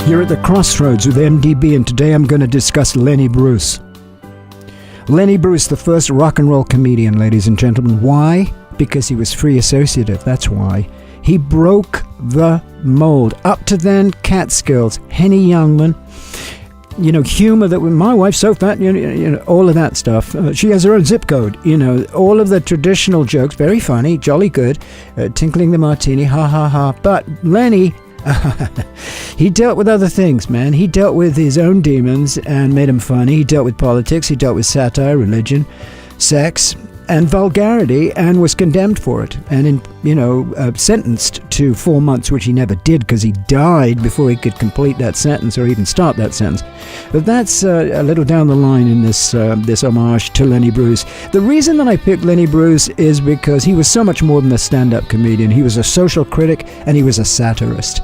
You're at the crossroads with MDB, and today I'm going to discuss Lenny Bruce. Lenny Bruce, the first rock and roll comedian, ladies and gentlemen. Why? Because he was free associative, that's why. He broke the mold. Up to then, Catskills, Henny Youngman, humor that my wife's so fat, all of that stuff. She has her own zip code, all of the traditional jokes, very funny, jolly good, tinkling the martini, ha ha ha. But Lenny, he dealt with other things, man. He dealt with his own demons and made them funny. He dealt with politics, he dealt with satire, religion, sex, and vulgarity, and was condemned for it, and sentenced to 4 months, which he never did because he died before he could complete that sentence or even start that sentence. But that's a little down the line in this homage to Lenny Bruce. The reason that I picked Lenny Bruce is because he was so much more than a stand-up comedian. He was a social critic and he was a satirist,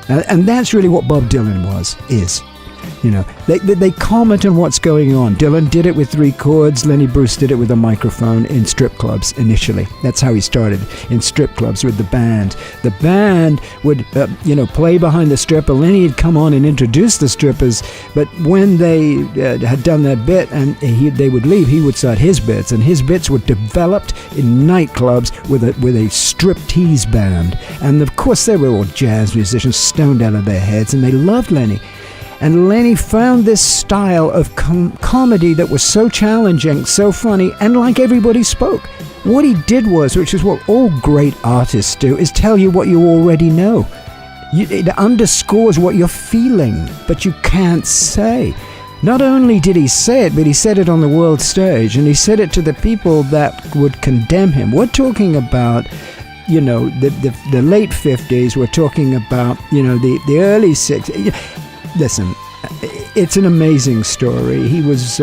and that's really what Bob Dylan is. They comment on what's going on. Dylan did it with 3 chords. Lenny Bruce did it with a microphone in strip clubs initially. That's how he started, in strip clubs with the band. The band would, play behind the stripper. Lenny would come on and introduce the strippers, but when they had done their bit and they would leave, he would start his bits, and his bits were developed in nightclubs with a striptease band. And of course, they were all jazz musicians stoned out of their heads, and they loved Lenny. And Lenny found this style of comedy that was so challenging, so funny, and like everybody spoke. What he did was, which is what all great artists do, is tell you what you already know. It underscores what you're feeling, but you can't say. Not only did he say it, but he said it on the world stage, and he said it to the people that would condemn him. We're talking about the late 50s, we're talking about, the early 60s. Listen, it's an amazing story. He was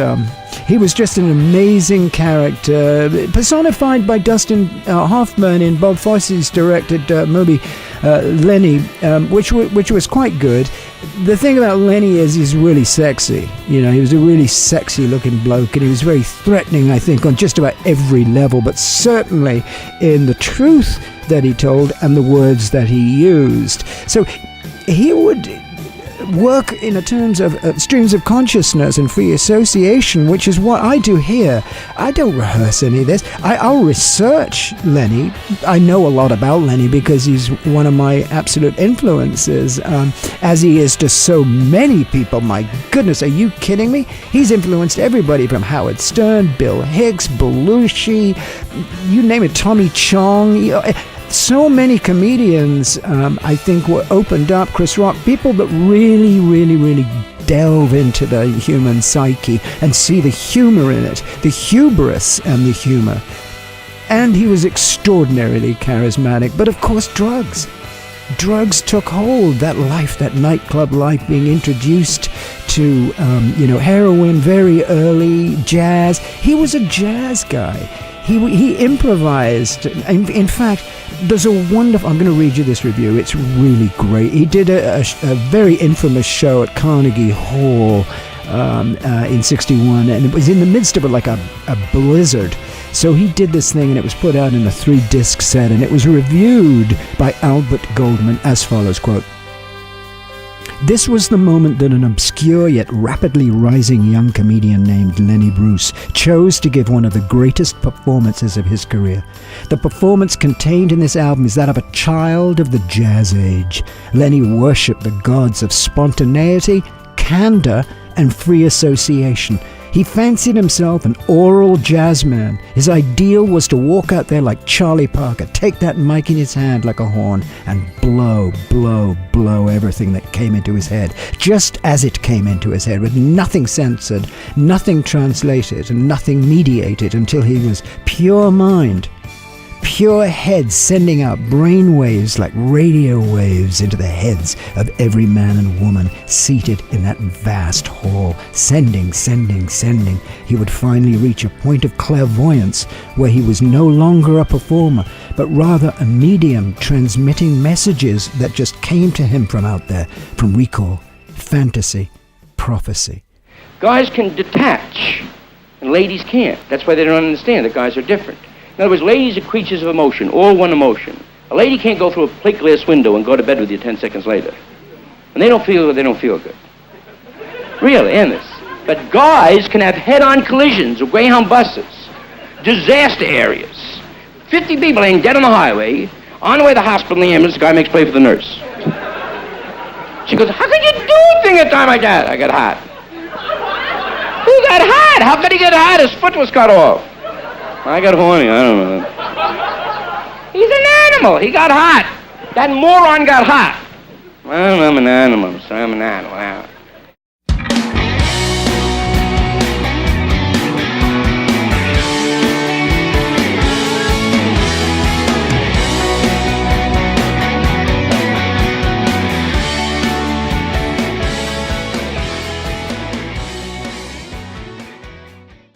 just an amazing character, personified by Dustin Hoffman in Bob Fosse's directed movie Lenny, which was quite good. The thing about Lenny is he's really sexy. He was a really sexy-looking bloke, and he was very threatening, I think, on just about every level, but certainly in the truth that he told and the words that he used. So he would work in terms of streams of consciousness and free association, which is what I do here. I don't rehearse any of this. I'll research Lenny. I know a lot about Lenny because he's one of my absolute influences, as he is to so many people. My goodness, are you kidding me? He's influenced everybody from Howard Stern, Bill Hicks, Belushi, you name it, Tommy Chong. So many comedians, I think, were opened up, Chris Rock, people that really, really, really delve into the human psyche and see the humor in it, the hubris and the humor. And he was extraordinarily charismatic. But of course, drugs. Drugs took hold, that life, that nightclub life, being introduced to, heroin very early, jazz. He was a jazz guy. He improvised. In fact, there's a wonderful... I'm going to read you this review. It's really great. He did a very infamous show at Carnegie Hall in 61, and it was in the midst of like a blizzard. So he did this thing, and it was put out in a 3-disc set, and it was reviewed by Albert Goldman as follows, quote, "This was the moment that an obscure yet rapidly rising young comedian named Lenny Bruce chose to give one of the greatest performances of his career. The performance contained in this album is that of a child of the jazz age. Lenny worshipped the gods of spontaneity, candor, and free association. He fancied himself an oral jazz man. His ideal was to walk out there like Charlie Parker, take that mic in his hand like a horn, and blow, blow, blow everything that came into his head, just as it came into his head, with nothing censored, nothing translated, and nothing mediated, until he was pure mind, pure head, sending out brain waves like radio waves into the heads of every man and woman seated in that vast hall, sending. He would finally reach a point of clairvoyance where he was no longer a performer, but rather a medium transmitting messages that just came to him from out there, from recall, fantasy, prophecy." Guys can detach, and ladies can't. That's why they don't understand that guys are different. In other words, ladies are creatures of emotion, all one emotion. A lady can't go through a plate glass window and go to bed with you 10 seconds later. When they don't feel good, they don't feel good. Really, in this. But guys can have head-on collisions with Greyhound buses, disaster areas. 50 people laying dead on the highway. On the way to the hospital in the ambulance, the guy makes play for the nurse. She goes, how could you do a thing at a time like that? I got hot. Who got hot? How could he get hot? His foot was cut off. I got horny, I don't know. He's an animal. He got hot. That moron got hot. Well, I'm an animal, so I'm an animal.